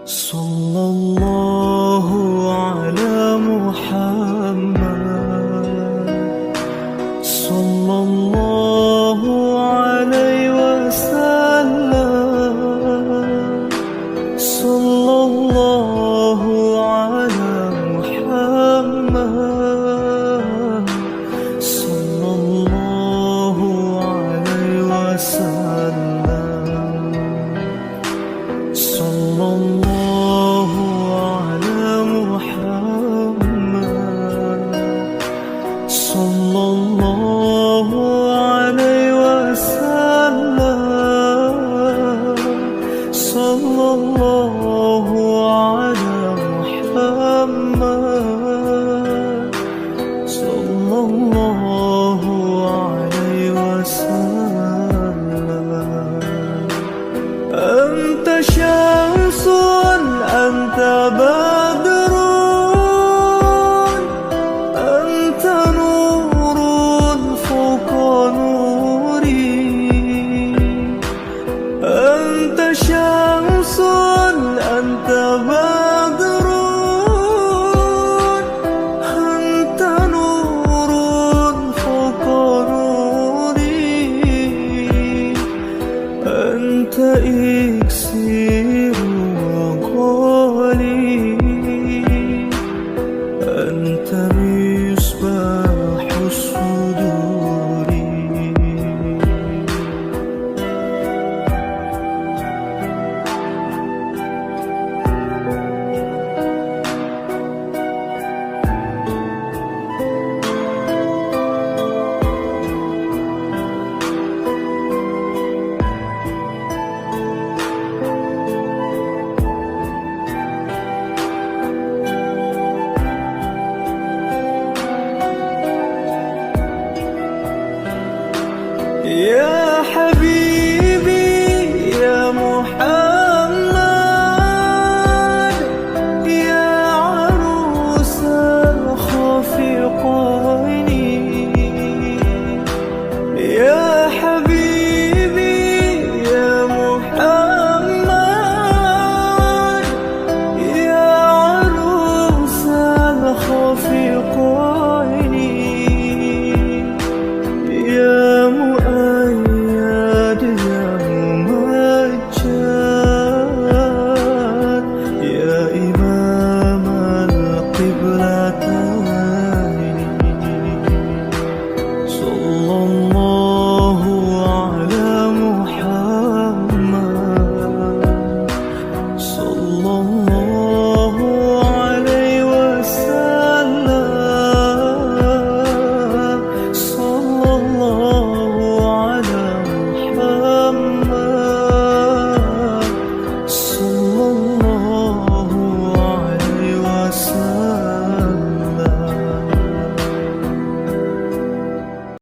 صلى الله على محمد، صلى الله عليه وسلم، صلى الله على محمد، صلى الله عليه وسلم، صلى الله على محمد، صلى الله عليه وسلم، صلى الله على محمد، صلى الله عليه وسلم. أنت شمس، أنت بدر، أنت نور فوق نوري، أنت شمس، أنت بدر، أنت نور فوق نوري، أنت إكسير وقالي، أنت مصباح الصدور. يا حبيبي يا محمد، يا عروس الخفقين، يا حبيبي يا محمد، يا عروس الخفقين، يا مؤيد يا ممجد، يا إمام القبلتين، صلى الله على محمد، صلى الله